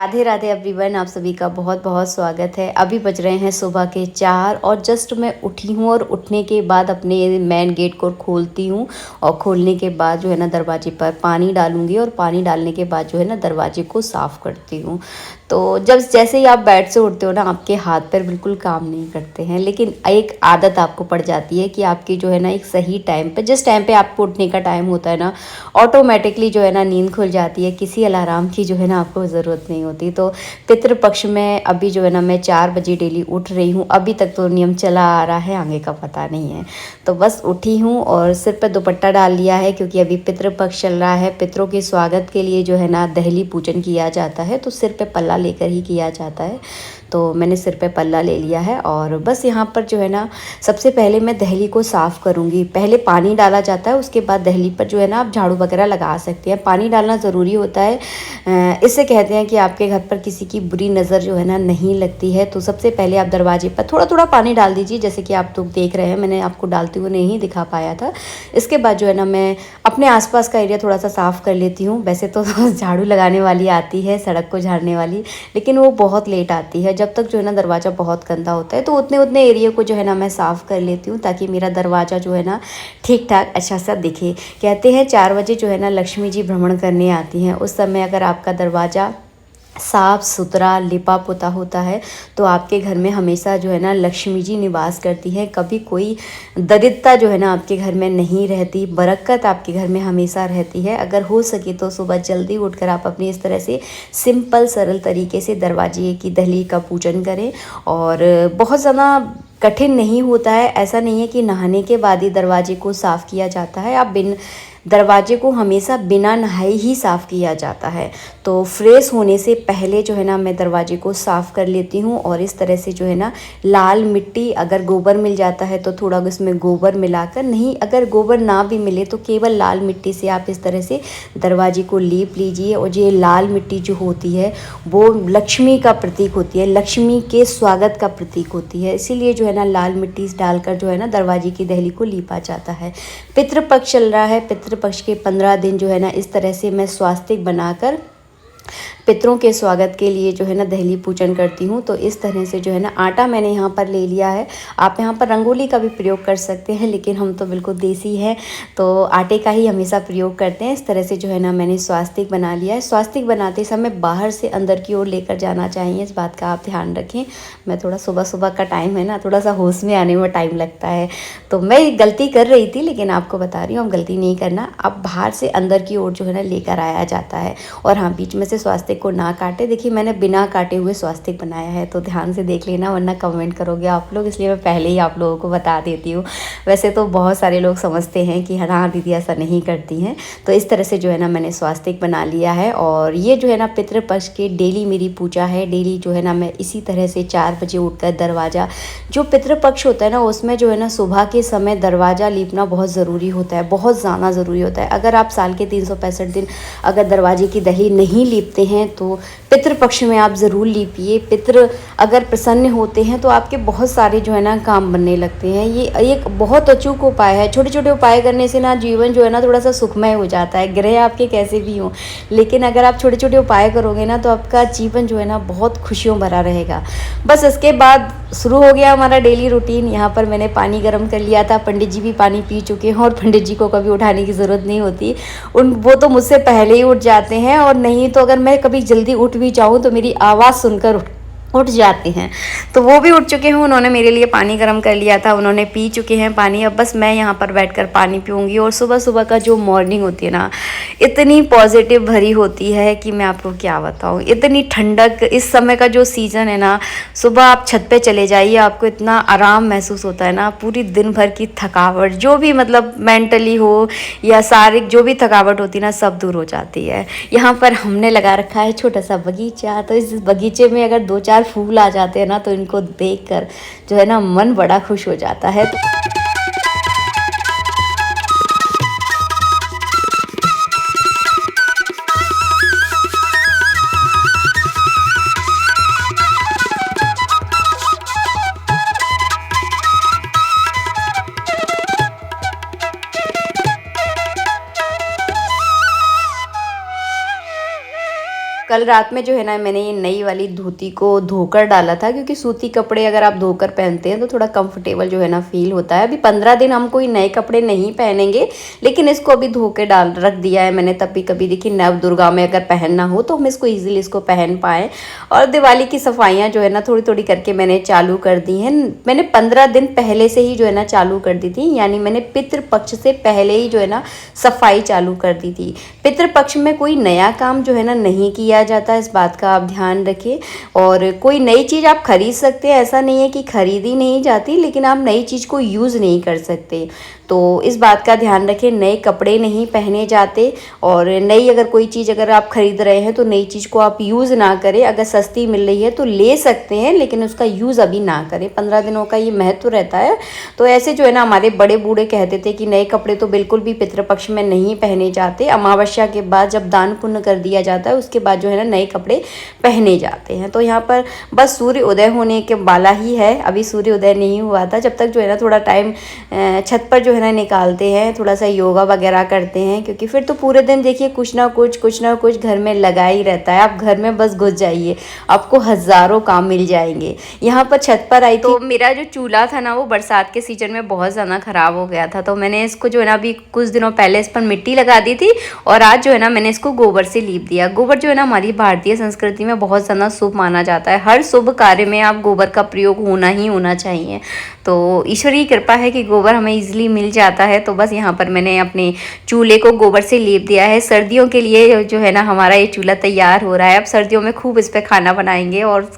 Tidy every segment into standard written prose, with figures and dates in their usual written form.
Radhe Radhe everyone, आप सभी का बहुत बहुत स्वागत है। अभी बज रहे हैं सुबह के 4 और जस्ट मैं उठी हूँ और उठने के बाद अपने मेन गेट को खोलती हूँ और खोलने के बाद जो है ना दरवाजे पर पानी डालूँगी और पानी डालने के बाद जो है ना दरवाजे को साफ़ करती हूँ। तो जब जैसे ही आप बेड से उठते हो ना आपके हाथ पैर बिल्कुल काम नहीं करते हैं, लेकिन एक आदत आपको पड़ जाती है कि आपकी जो है ना एक सही टाइम पे, जिस टाइम पे आपको उठने का टाइम होता है ना, ऑटोमेटिकली जो है ना नींद खुल जाती है। किसी अलार्म की जो है ना आपको ज़रूरत नहीं होती। तो पितृपक्ष में अभी जो है ना मैं 4 बजे डेली उठ रही हूँ। अभी तक तो नियम चला आ रहा है, आगे का पता नहीं है। तो बस उठी हूँ और सिर पे दुपट्टा डाल लिया है क्योंकि अभी पितृपक्ष चल रहा है। पितरों के स्वागत के लिए जो है ना दहली पूजन किया जाता है, तो सिर पे पल्ला लेकर ही किया जाता है। तो मैंने सिर पे पल्ला ले लिया है और बस यहाँ पर जो है ना सबसे पहले मैं दहली को साफ़ करूँगी। पहले पानी डाला जाता है, उसके बाद दहली पर जो है ना आप झाड़ू वगैरह लगा सकते हैं। पानी डालना ज़रूरी होता है, इससे कहते हैं कि आपके घर पर किसी की बुरी नज़र जो है ना नहीं लगती है। तो सबसे पहले आप दरवाजे पर थोड़ा थोड़ा पानी डाल दीजिए, जैसे कि आप लोग देख रहे हैं। मैंने आपको डालते हुए नहीं दिखा पाया था। इसके बाद जो है ना मैं अपने आसपास का एरिया थोड़ा सा साफ़ कर लेती हूँ। वैसे तो झाड़ू लगाने वाली आती है, सड़क को झाड़ने वाली, लेकिन वो बहुत लेट आती है। जब तक जो है ना दरवाज़ा बहुत गंदा होता है तो उतने उतने एरिया को जो है ना मैं साफ़ कर लेती हूँ ताकि मेरा दरवाज़ा जो है ना ठीक ठाक अच्छा सा दिखे। कहते हैं 4 बजे जो है ना लक्ष्मी जी भ्रमण करने आती हैं। उस समय अगर आपका दरवाज़ा साफ़ सुथरा लिपा पुता होता है तो आपके घर में हमेशा जो है ना लक्ष्मी जी निवास करती हैं। कभी कोई दरिद्रता जो है ना आपके घर में नहीं रहती, बरकत आपके घर में हमेशा रहती है। अगर हो सके तो सुबह जल्दी उठकर आप अपनी इस तरह से सिंपल सरल तरीके से दरवाजे की दहली का पूजन करें। और बहुत ज़्यादा कठिन नहीं होता है। ऐसा नहीं है कि नहाने के बाद ही दरवाजे को साफ़ किया जाता है। आप दरवाजे को हमेशा बिना नहाए ही साफ़ किया जाता है। तो फ्रेश होने से पहले जो है ना मैं दरवाजे को साफ़ कर लेती हूँ और इस तरह से जो है ना लाल मिट्टी, अगर गोबर मिल जाता है तो थोड़ा उसमें गोबर मिलाकर, नहीं अगर गोबर ना भी मिले तो केवल लाल मिट्टी से आप इस तरह से दरवाजे को लीप लीजिए। और ये लाल मिट्टी जो होती है वो लक्ष्मी का प्रतीक होती है, लक्ष्मी के स्वागत का प्रतीक होती है। इसीलिए जो है ना लाल मिट्टी डालकर जो है ना दरवाजे की दहली को लीपा जाता है। पितृपक्ष चल रहा है, पितृपक्ष के 15 दिन जो है ना इस तरह से मैं स्वास्तिक बनाकर पितरों के स्वागत के लिए जो है ना दहली पूजन करती हूँ। तो इस तरह से जो है ना आटा मैंने यहाँ पर ले लिया है। आप यहाँ पर रंगोली का भी प्रयोग कर सकते हैं, लेकिन हम तो बिल्कुल देसी हैं तो आटे का ही हमेशा प्रयोग करते हैं। इस तरह से जो है ना मैंने स्वास्तिक बना लिया है। स्वास्तिक बनाते समय बाहर से अंदर की ओर लेकर जाना चाहिए, इस बात का आप ध्यान रखें। मैं थोड़ा सुबह सुबह का टाइम है ना, थोड़ा सा होश में आने में टाइम लगता है, तो मैं गलती कर रही थी, लेकिन आपको बता रही हूँ अब गलती नहीं करना। अब बाहर से अंदर की ओर जो है ना लेकर आया जाता है। और हाँ, बीच में से स्वास्तिक को ना काटे। देखिए मैंने बिना काटे हुए स्वास्तिक बनाया है, तो ध्यान से देख लेना वरना कमेंट करोगे आप लोग, इसलिए मैं पहले ही आप लोगों को बता देती हूँ। वैसे तो बहुत सारे लोग समझते हैं कि हाँ दीदी ऐसा नहीं करती हैं। तो इस तरह से जो है ना मैंने स्वास्तिक बना लिया है। और ये जो है ना पितृपक्ष की डेली मेरी पूजा है। डेली जो है ना मैं इसी तरह से 4 बजे उठकर दरवाज़ा, जो पितृपक्ष होता है ना उसमें जो है ना सुबह के समय दरवाज़ा लीपना बहुत ज़रूरी होता है, बहुत ज़्यादा ज़रूरी होता है। अगर आप साल के 365 दिन अगर दरवाजे की दहली नहीं लीपते हैं तो पितृपक्ष में आप ज़रूर लीपिए। पितृ अगर प्रसन्न होते हैं तो आपके बहुत सारे जो है ना काम बनने लगते हैं। ये एक बहुत अचूक उपाय है। छोटे छोटे उपाय करने से ना जीवन जो है ना थोड़ा सा सुखमय हो जाता है, ग्रह आपके कैसे भी हों, लेकिन अगर आप छोटे छोटे उपाय करोगे ना तो आपका जीवन जो है ना बहुत खुशियों भरा रहेगा। बस इसके बाद शुरू हो गया हमारा डेली रूटीन। यहाँ पर मैंने पानी गर्म कर लिया था, पंडित जी भी पानी पी चुके हैं और पंडित जी को कभी उठाने की ज़रूरत नहीं होती, वो तो मुझसे पहले ही उठ जाते हैं। और नहीं तो अगर मैं कभी जल्दी उठ भी जाऊँ तो मेरी आवाज़ सुनकर उठ जाते हैं। तो वो भी उठ चुके हैं, उन्होंने मेरे लिए पानी गर्म कर लिया था, उन्होंने पी चुके हैं पानी। अब बस मैं यहाँ पर बैठकर पानी पीऊँगी। और सुबह सुबह का जो मॉर्निंग होती है ना इतनी पॉजिटिव भरी होती है कि मैं आपको क्या बताऊँ। इतनी ठंडक, इस समय का जो सीज़न है ना, सुबह आप छत पे चले जाइए, आपको इतना आराम महसूस होता है ना। पूरी दिन भर की थकावट जो भी मतलब मेंटली हो या शारीरिक जो भी थकावट होती है ना सब दूर हो जाती है। यहाँ पर हमने लगा रखा है छोटा सा बगीचा, तो इस बगीचे में अगर 2-4 फूल आ जाते हैं ना तो इनको देखकर जो है ना मन बड़ा खुश हो जाता है। कल रात में जो है ना मैंने ये नई वाली धोती को धोकर डाला था, क्योंकि सूती कपड़े अगर आप धोकर पहनते हैं तो थोड़ा कंफर्टेबल जो है ना फील होता है। अभी 15 दिन हम कोई नए कपड़े नहीं पहनेंगे, लेकिन इसको अभी धो के डाल रख दिया है मैंने, तभी कभी देखिए नव दुर्गा में अगर पहनना हो तो हम इसको ईजिली इसको पहन पाएँ। और दिवाली की सफाइयाँ जो है ना थोड़ी थोड़ी करके मैंने चालू कर दी हैं। मैंने 15 दिन पहले से ही जो है ना चालू कर दी थी, यानी मैंने पितृपक्ष से पहले ही जो है ना सफाई चालू कर दी थी। पितृपक्ष में कोई नया काम जो है ना नहीं किया जाता, इस बात का आप ध्यान रखें। और कोई नई चीज़ आप खरीद सकते हैं, ऐसा नहीं है कि खरीदी नहीं जाती, लेकिन आप नई चीज़ को यूज़ नहीं कर सकते, तो इस बात का ध्यान रखें। नए कपड़े नहीं पहने जाते, और नई अगर कोई चीज़ अगर आप ख़रीद रहे हैं तो नई चीज़ को आप यूज़ ना करें। अगर सस्ती मिल रही है तो ले सकते हैं, लेकिन उसका यूज़ अभी ना करें। 15 दिनों का ये महत्व रहता है। तो ऐसे जो है ना हमारे बड़े बूढ़े कहते थे कि नए कपड़े तो बिल्कुल भी पितृपक्ष में नहीं पहने जाते। अमावस्या के बाद जब दान पुण्य कर दिया जाता है उसके बाद जो है ना नए कपड़े पहने जाते हैं। तो यहाँ पर बस सूर्य उदय होने के वाला ही है, अभी सूर्य उदय नहीं हुआ था। जब तक जो है ना थोड़ा टाइम छत पर जो है ना निकालते हैं, थोड़ा सा योगा वगैरह करते हैं, क्योंकि फिर तो पूरे दिन देखिए कुछ ना कुछ घर में लगा ही रहता है। आप घर में बस घुस जाइए, आपको हज़ारों काम मिल जाएंगे। यहाँ पर छत पर आई तो मेरा जो चूल्हा था ना वो बरसात के सीजन में बहुत ज़्यादा ख़राब हो गया था, तो मैंने इसको जो है ना अभी कुछ दिनों पहले इस पर मिट्टी लगा दी थी, और आज जो है ना मैंने इसको गोबर से लीप दिया। गोबर जो है ना हमारी भारतीय संस्कृति में बहुत ज़्यादा शुभ माना जाता है। हर शुभ कार्य में आप गोबर का प्रयोग होना ही होना चाहिए। तो ईश्वर की कृपा है कि गोबर हमें ईजिली मिल जाता है। तो बस यहाँ पर मैंने अपने चूल्हे को गोबर से लेप दिया है। सर्दियों के लिए जो है ना हमारा ये चूल्हा तैयार हो रहा है। अब सर्दियों में खूब इस पर खाना बनाएंगे, और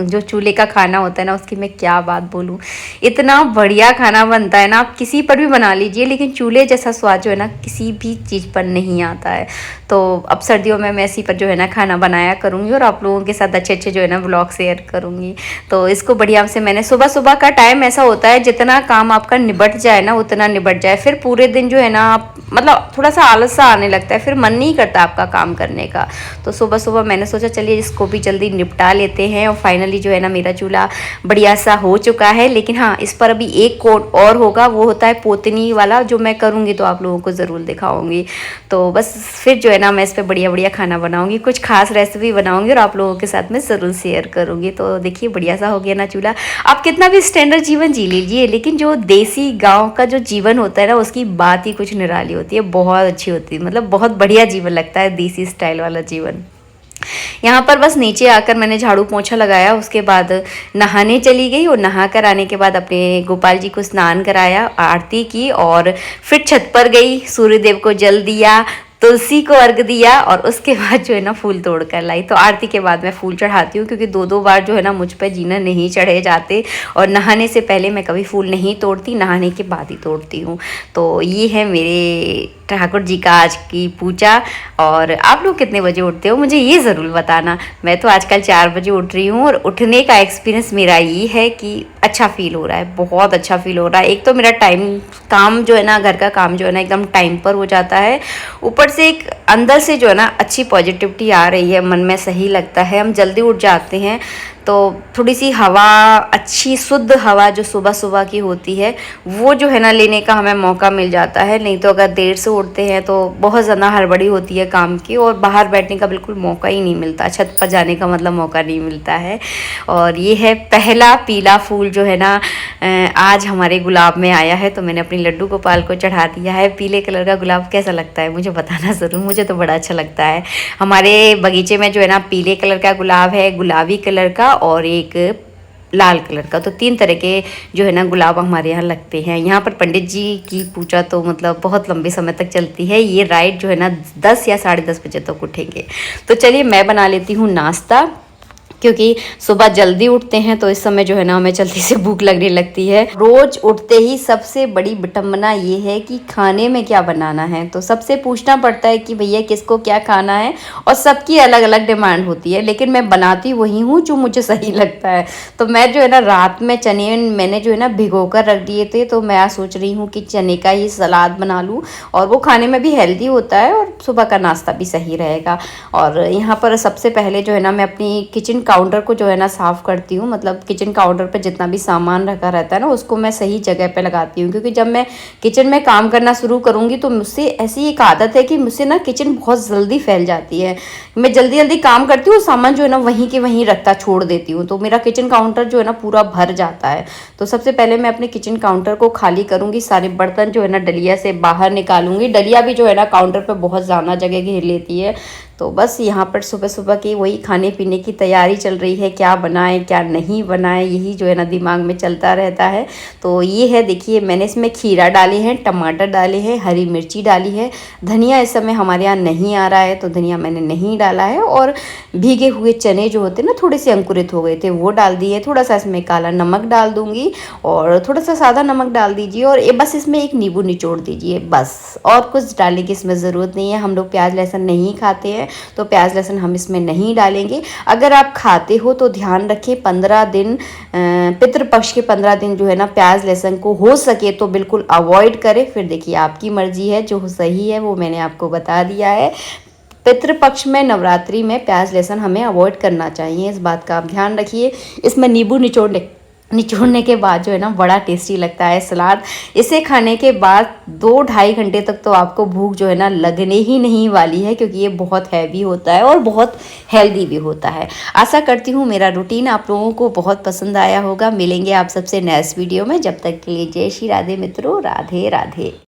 जो चूल्हे का खाना होता है ना उसकी मैं क्या बात बोलूँ, इतना बढ़िया खाना बनता है ना। आप किसी पर भी बना लीजिए, लेकिन चूल्हे जैसा स्वाद जो है ना किसी भी चीज़ पर नहीं आता है। तो अब सर्दियों में मैं इसी पर जो है ना खाना बनाया करूँगी, और आप लोगों के साथ अच्छे अच्छे जो है ना व्लॉग शेयर करूँगी। तो इसको बढ़िया से मैंने सुबह सुबह का टाइम ऐसा होता है जितना काम आपका निबट जाए ना उतना निबट जाए, फिर पूरे दिन जो है ना आप मतलब थोड़ा सा आलस सा आने लगता है, फिर मन नहीं करता आपका काम करने का। तो सुबह सुबह मैंने सोचा चलिए इसको भी जल्दी निपटा लेते हैं, और फाइनली जो है ना मेरा चूल्हा बढ़िया सा हो चुका है। लेकिन हाँ, इस पर अभी एक कोट और होगा, वो होता है पोतनी वाला, जो मैं करूँगी तो आप लोगों को ज़रूर दिखाऊंगी। तो बस फिर जो है ना मैं इस पर बढ़िया बढ़िया खाना बनाऊँगी, कुछ खास रेसिपी बनाऊँगी और आप लोगों के साथ में ज़रूर शेयर करूँगी। तो देखिए बढ़िया सा हो गया ना चूल्हा। आप कितना भी स्टैंडर्ड जीवन जी लीजिए, लेकिन जो देसी गाँव का जो जीवन होता है ना उसकी बात ही कुछ निराली होती है, बहुत अच्छी होती है, मतलब बहुत बढ़िया जीवन लगता है देसी स्टाइल वाला जीवन। यहाँ पर बस नीचे आकर मैंने झाड़ू पोंछा लगाया, उसके बाद नहाने चली गई, और नहा कर आने के बाद अपने गोपाल जी को स्नान कराया, आरती की, और फिर छत पर गई, सूर्यदेव को जल दिया, तुलसी को अर्घ दिया, और उसके बाद जो है ना फूल तोड़ कर लाई। तो आरती के बाद मैं फूल चढ़ाती हूँ, क्योंकि दो बार जो है ना मुझ पर जीना नहीं चढ़े जाते, और नहाने से पहले मैं कभी फूल नहीं तोड़ती, नहाने के बाद ही तोड़ती हूँ। तो ये है मेरे ठाकुर जी का आज की पूजा। और आप लोग कितने बजे उठते हो मुझे ये ज़रूर बताना। मैं तो आजकल 4 बजे उठ रही हूँ, और उठने का एक्सपीरियंस मेरा ये है कि अच्छा फील हो रहा है, बहुत अच्छा फील हो रहा है। एक तो मेरा काम जो है ना, घर का काम जो है ना एकदम टाइम पर हो जाता है, ऊपर से एक अंदर से जो है ना अच्छी पॉजिटिविटी आ रही है, मन में सही लगता है। हम जल्दी उठ जाते हैं तो थोड़ी सी हवा, अच्छी शुद्ध हवा जो सुबह सुबह की होती है, वो जो है ना लेने का हमें मौका मिल जाता है। नहीं तो अगर देर से उठते हैं तो बहुत ज़्यादा हड़बड़ी होती है काम की, और बाहर बैठने का बिल्कुल मौका ही नहीं मिलता, छत पर जाने का मतलब मौका नहीं मिलता है। और ये है पहला पीला फूल जो है ना आज हमारे गुलाब में आया है, तो मैंने अपनी लड्डू गोपाल को चढ़ा दिया है। पीले कलर का गुलाब कैसा लगता है मुझे बताना ज़रूर, मुझे तो बड़ा अच्छा लगता है। हमारे बगीचे में जो है ना पीले कलर का गुलाब है, गुलाबी कलर का और एक लाल कलर का, तो 3 तरह के जो है ना गुलाब हमारे यहाँ लगते हैं। यहाँ पर पंडित जी की पूजा तो मतलब बहुत लंबे समय तक चलती है। ये राइट जो है ना 10 या 10:30 बजे तक उठेंगे। तो चलिए मैं बना लेती हूँ नाश्ता, क्योंकि सुबह जल्दी उठते हैं तो इस समय जो है ना हमें जल्दी से भूख लगने लगती है। रोज उठते ही सबसे बड़ी विडंबना ये है कि खाने में क्या बनाना है, तो सबसे पूछना पड़ता है कि भैया किसको क्या खाना है, और सबकी अलग अलग डिमांड होती है, लेकिन मैं बनाती वही हूँ जो मुझे सही लगता है। तो मैं जो है ना रात में चने मैंने जो है ना भिगो कर रख दिए थे, तो मैं आज सोच रही हूँ कि चने का ही सलाद बना लूँ, और वो खाने में भी हेल्दी होता है और सुबह का नाश्ता भी सही रहेगा। और यहाँ पर सबसे पहले जो है ना मैं अपनी किचन काउंटर को जो है ना साफ़ करती हूँ, मतलब किचन काउंटर पे जितना भी सामान रखा रहता है ना उसको मैं सही जगह पे लगाती हूँ, क्योंकि जब मैं किचन में काम करना शुरू करूँगी तो मुझसे ऐसी एक आदत है कि मुझसे ना किचन बहुत जल्दी फैल जाती है। मैं जल्दी जल्दी काम करती हूँ, सामान जो है ना वहीं के वहीं रखता छोड़ देती हूँ, तो मेरा किचन काउंटर जो है ना पूरा भर जाता है। तो सबसे पहले मैं अपने किचन काउंटर को खाली करूँगी, सारे बर्तन जो है ना डलिया से बाहर निकालूंगी। डलिया भी जो है ना काउंटर पर बहुत ज़्यादा जगह घेर लेती है। तो बस यहाँ पर सुबह सुबह की वही खाने पीने की तैयारी चल रही है, क्या बनाएं क्या नहीं बनाएं, यही जो है ना दिमाग में चलता रहता है। तो ये है, देखिए मैंने इसमें खीरा डाले हैं, टमाटर डाले हैं, हरी मिर्ची डाली है। धनिया इस समय हमारे यहाँ नहीं आ रहा है तो धनिया मैंने नहीं डाला है, और भीगे हुए चने जो होते हैं ना थोड़े से अंकुरित हो गए थे वो डाल दिए। थोड़ा सा इसमें काला नमक डाल दूंगी और थोड़ा सा सादा नमक डाल दीजिए, और ये बस इसमें एक नींबू निचोड़ दीजिए बस, और कुछ डालने की इसमें ज़रूरत नहीं है। हम लोग प्याज लहसुन नहीं खाते हैं तो प्याज लहसुन हम इसमें नहीं डालेंगे। अगर आप खाते हो तो ध्यान रखें 15 दिन, पितृपक्ष के 15 दिन जो है ना प्याज लहसुन को हो सके तो बिल्कुल अवॉइड करें। फिर देखिए आपकी मर्जी है, जो सही है वो मैंने आपको बता दिया है। पितृपक्ष में नवरात्रि में प्याज लहसुन हमें अवॉइड करना चाहिए, इस बात का आप ध्यान रखिए। इसमें नींबू निचोड़ने के बाद जो है ना बड़ा टेस्टी लगता है सलाद। इसे खाने के बाद 2-2.5 घंटे तक तो आपको भूख जो है ना लगने ही नहीं वाली है, क्योंकि ये बहुत हैवी होता है और बहुत हेल्दी भी होता है। आशा करती हूँ मेरा रूटीन आप लोगों को बहुत पसंद आया होगा। मिलेंगे आप सबसे नेक्स्ट वीडियो में, जब तक के लिए जय श्री राधे मित्रों, राधे राधे।